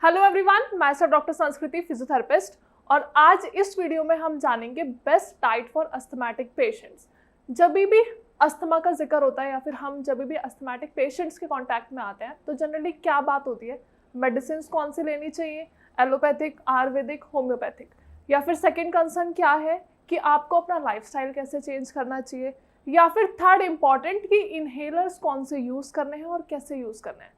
Hello everyone, मैं sir doctor संस्कृति physiotherapist और आज इस वीडियो में हम जानेंगे best diet for asthmatic patients. जब भी अस्थमा का जिक्र होता है या फिर हम जब भी अस्थमैटिक पेशेंट्स के कांटेक्ट में आते हैं तो जनरली क्या बात होती है, मेडिसिन कौन सी लेनी चाहिए, एलोपैथिक, आयुर्वेदिक, होम्योपैथिक, या फिर सेकेंड कंसर्न क्या है कि आपको अपना लाइफस्टाइल कैसे चेंज करना चाहिए, या फिर थर्ड इम्पॉर्टेंट कि इनहेलर्स कौन से यूज़ करने हैं और कैसे यूज़ करने हैं।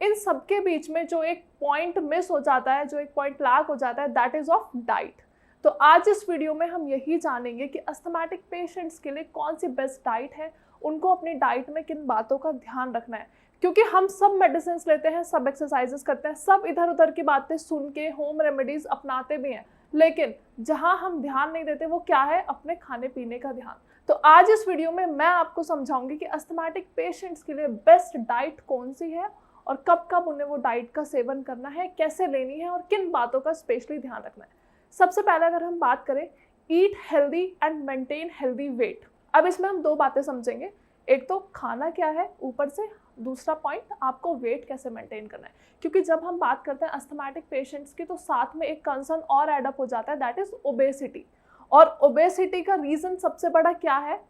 इन सबके बीच में जो एक पॉइंट मिस हो जाता है, जो एक पॉइंट लैक हो जाता है, दैट इज ऑफ डाइट। तो आज इस वीडियो में हम यही जानेंगे कि अस्थमैटिक पेशेंट्स के लिए कौन सी बेस्ट डाइट है, उनको अपनी डाइट में किन बातों का ध्यान रखना है। क्योंकि हम सब मेडिसिन लेते हैं, सब एक्सरसाइजेस करते हैं, सब इधर उधर की बातें सुन के होम रेमेडीज अपनाते भी हैं, लेकिन जहां हम ध्यान नहीं देते वो क्या है, अपने खाने पीने का ध्यान। तो आज इस वीडियो में मैं आपको समझाऊंगी कि अस्थमैटिक पेशेंट्स के लिए बेस्ट डाइट कौन सी है और कब कब उन्हें वो डाइट का सेवन करना है, कैसे लेनी है और किन बातों का स्पेशली ध्यान रखना है। सबसे पहले अगर हम बात करें eat healthy and maintain healthy weight. अब इसमें हम दो बातें समझेंगे, एक तो खाना क्या है, ऊपर से दूसरा पॉइंट आपको वेट कैसे मेंटेन करना है। क्योंकि जब हम बात करते हैं अस्थमैटिक पेशेंट्स की तो साथ में एक कंसर्न और एडअप हो जाता है, दैट इज ओबेसिटी। और ओबेसिटी का रीजन सबसे बड़ा क्या है,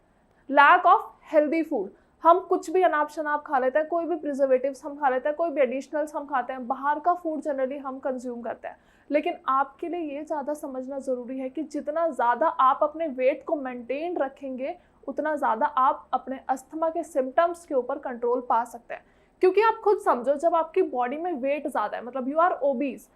लैक ऑफ हेल्दी फूड। हम कुछ भी अनाप शनाप खा लेते हैं, कोई भी प्रिजर्वेटिव्स हम खा लेते हैं, कोई भी एडिशनल्स हम खाते हैं, बाहर का फूड जनरली हम कंज्यूम करते हैं। लेकिन आपके लिए ये ज़्यादा समझना ज़रूरी है कि जितना ज़्यादा आप अपने वेट को मेंटेन रखेंगे उतना ज़्यादा आप अपने अस्थमा के सिम्टम्स के ऊपर कंट्रोल पा सकते हैं। क्योंकि आप खुद समझो, जब आपकी बॉडी में वेट ज़्यादा है मतलब यू आर ओबीज,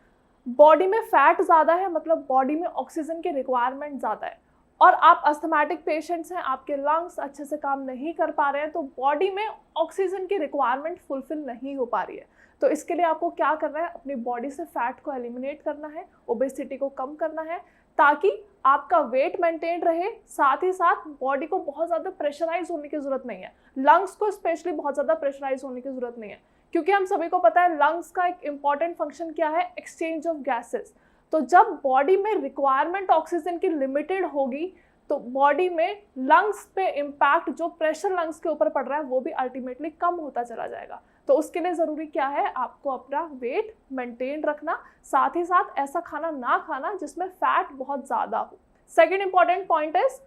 बॉडी में फैट ज़्यादा है मतलब बॉडी में ऑक्सीजन की रिक्वायरमेंट ज़्यादा है, और आप अस्थमैटिक पेशेंट्स हैं, आपके लंग्स अच्छे से काम नहीं कर पा रहे हैं, तो बॉडी में ऑक्सीजन की रिक्वायरमेंट फुलफिल नहीं हो पा रही है। तो इसके लिए आपको क्या करना है, अपनी बॉडी से फैट को एलिमिनेट करना है, ओबेसिटी को कम करना है, ताकि आपका वेट मेंटेन रहे, साथ ही साथ बॉडी को बहुत ज़्यादा प्रेशराइज होने की ज़रूरत नहीं है, लंग्स को स्पेशली बहुत ज़्यादा प्रेशराइज होने की ज़रूरत नहीं है। क्योंकि हम सभी को पता है लंग्स का एक इंपॉर्टेंट फंक्शन क्या है, एक्सचेंज ऑफ गैसेस। तो जब बॉडी में रिक्वायरमेंट ऑक्सीजन की लिमिटेड होगी तो बॉडी में लंग्स पे इम्पैक्ट, जो प्रेशर लंग्स के ऊपर पड़ रहा है वो भी अल्टीमेटली कम होता चला जाएगा। तो उसके लिए ज़रूरी क्या है, आपको अपना वेट मेंटेन रखना, साथ ही साथ ऐसा खाना ना खाना जिसमें फैट बहुत ज़्यादा हो। Second important point is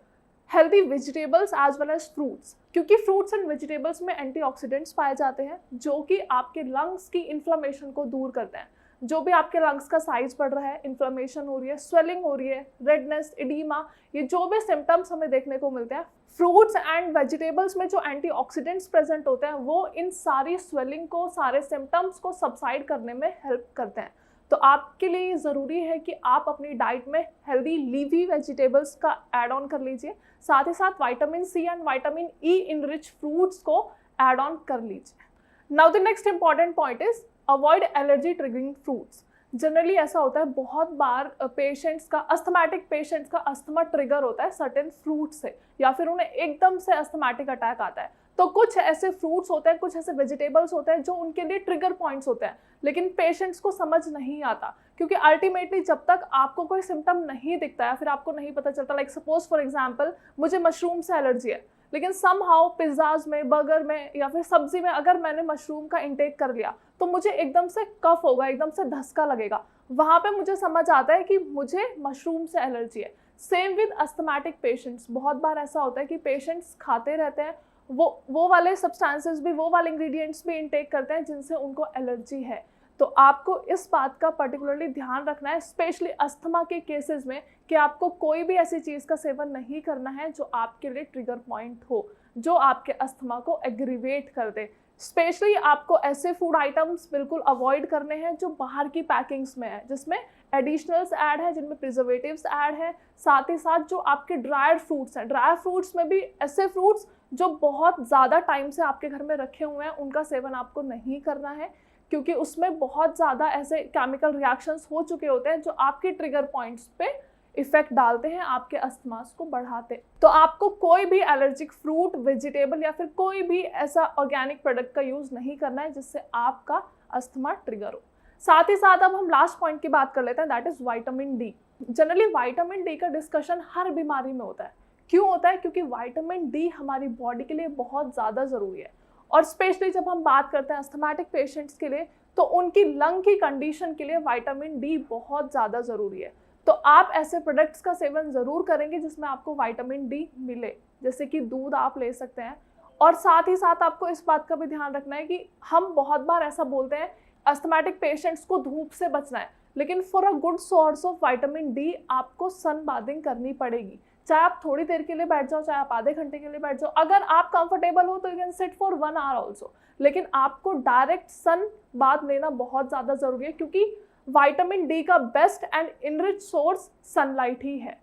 healthy vegetables as well as fruits. क्योंकि फ्रूट्स एंड वेजिटेबल्स में एंटीऑक्सीडेंट्स पाए जाते हैं जो कि आपके लंग्स की इन्फ्लेमेशन को दूर करते हैं। जो भी आपके लंग्स का साइज बढ़ रहा है, इन्फ्लेमेशन हो रही है, स्वेलिंग हो रही है, रेडनेस, एडीमा, ये जो भी सिम्टम्स हमें देखने को मिलते हैं, फ्रूट्स एंड वेजिटेबल्स में जो एंटीऑक्सीडेंट्स प्रेजेंट होते हैं वो इन सारी स्वेलिंग को, सारे सिम्टम्स को सबसाइड करने में हेल्प करते हैं। तो आपके लिए ज़रूरी है कि आप अपनी डाइट में हेल्दी लीफी वेजिटेबल्स का ऐड ऑन कर लीजिए, साथ ही साथ vitamin C and vitamin E in rich fruits को ऐड ऑन कर लीजिए। Now the next important point is avoid allergy triggering fruits. Generally ऐसा होता है बहुत बार पेशेंट्स का, अस्थमैटिक पेशेंट्स का अस्थमा ट्रिगर होता है सर्टेन फ्रूट से, या फिर उन्हें एकदम से अस्थमैटिक अटैक आता है। तो कुछ ऐसे फ्रूट्स होते हैं, कुछ ऐसे वेजिटेबल्स होते हैं जो उनके लिए ट्रिगर पॉइंट्स होते हैं, लेकिन पेशेंट्स को समझ नहीं आता। क्योंकि अल्टीमेटली जब तक आपको कोई सिम्टम नहीं दिखता है, फिर आपको नहीं पता चलता, लाइक सपोज फॉर एग्जाम्पल मुझे मशरूम से एलर्जी है, लेकिन समहाउ पिज्ज़ाज में, बर्गर में या फिर सब्जी में अगर मैंने मशरूम का इंटेक कर लिया तो मुझे एकदम से कफ होगा, एकदम से धसका लगेगा, वहाँ पे मुझे समझ आता है कि मुझे मशरूम से एलर्जी है। सेम विद अस्थमैटिक पेशेंट्स, बहुत बार ऐसा होता है कि पेशेंट्स खाते रहते हैं, वो वाले सब्सटेंसेस भी, वो वाले इंग्रेडिएंट्स भी इंटेक करते हैं जिनसे उनको एलर्जी है। तो आपको इस बात का पर्टिकुलरली ध्यान रखना है, स्पेशली अस्थमा के केसेस में, कि आपको कोई भी ऐसी चीज़ का सेवन नहीं करना है जो आपके लिए ट्रिगर पॉइंट हो, जो आपके अस्थमा को एग्रीवेट कर दे। स्पेशली आपको ऐसे फूड आइटम्स बिल्कुल अवॉइड करने हैं जो बाहर की पैकिंग्स में है, जिसमें एडिशनल्स ऐड है, जिनमें प्रिजर्वेटिव्स ऐड है, साथ ही साथ जो आपके ड्राइड फ्रूट्स हैं, ड्राई फ्रूट्स में भी ऐसे फ्रूट्स जो बहुत ज़्यादा टाइम से आपके घर में रखे हुए हैं, उनका सेवन आपको नहीं करना है, क्योंकि उसमें बहुत ज़्यादा ऐसे केमिकल रिएक्शंस हो चुके होते हैं जो आपके ट्रिगर पॉइंट्स पे इफेक्ट डालते हैं, आपके अस्थमास को बढ़ाते। तो आपको कोई भी एलर्जिक फ्रूट, वेजिटेबल या फिर कोई भी ऐसा ऑर्गेनिक प्रोडक्ट का यूज़ नहीं करना है जिससे आपका अस्थमा ट्रिगर हो। साथ ही साथ अब हम लास्ट पॉइंट की बात कर लेते हैं, that is vitamin D. Generally vitamin D का डिस्कशन हर बीमारी में होता है। क्यों होता है? क्योंकि विटामिन डी हमारी बॉडी के लिए बहुत ज़्यादा ज़रूरी है। और स्पेशली जब हम बात करते हैं अस्थमैटिक पेशेंट्स के लिए, तो उनकी लंग की कंडीशन के लिए विटामिन डी बहुत ज़्यादा ज़रूरी है। तो आप ऐसे प्रोडक्ट्स का सेवन ज़रूर करेंगे जिसमें आपको विटामिन डी मिले, जैसे कि दूध आप ले सकते हैं। और साथ ही साथ आपको इस बात का भी ध्यान रखना है कि हम बहुत बार ऐसा बोलते हैं अस्थमैटिक पेशेंट्स को धूप से बचना है, लेकिन for a good source of vitamin D आपको सन बाथिंग करनी पड़ेगी। चाहे आप थोड़ी देर के लिए बैठ जाओ, चाहे आप आधे घंटे के लिए बैठ जाओ, अगर आप कंफर्टेबल हो तो you can sit for 1 our also, लेकिन आपको डायरेक्ट सन बाथ लेना बहुत ज़्यादा ज़रूरी है, क्योंकि विटामिन डी का best and enrich source sunlight ही है।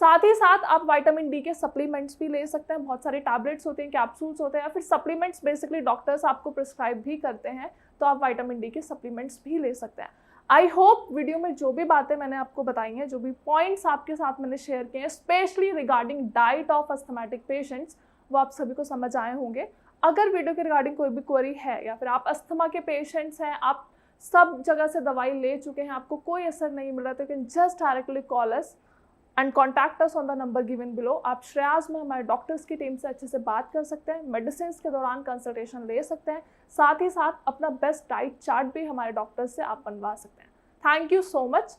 साथ ही साथ आप विटामिन डी के सप्लीमेंट्स भी ले सकते हैं। बहुत सारे टैबलेट्स होते हैं, कैप्सूल्स होते हैं, या फिर सप्लीमेंट्स बेसिकली डॉक्टर्स आपको प्रिस्क्राइब भी करते हैं, तो आप विटामिन डी के सप्लीमेंट्स भी ले सकते हैं। आई होप वीडियो में जो भी बातें मैंने आपको बताई हैं, जो भी पॉइंट्स आपके साथ मैंने शेयर किए हैं, specially regarding diet of asthmatic patients, वो आप सभी को समझ आए होंगे। अगर वीडियो के रिगार्डिंग कोई भी क्वेरी है, या फिर आप अस्थमा के पेशेंट्स हैं, आप सब जगह से दवाई ले चुके हैं, आपको कोई असर नहीं मिल रहा, तो you can just directly call us and contact us on the number given below. आप श्रेयास में हमारे डॉक्टर्स की टीम से अच्छे से बात कर सकते हैं, मेडिसिन के दौरान कंसल्टेशन ले सकते हैं, साथ ही साथ अपना बेस्ट डाइट चार्ट भी हमारे डॉक्टर्स से आप बनवा सकते हैं। Thank you so much.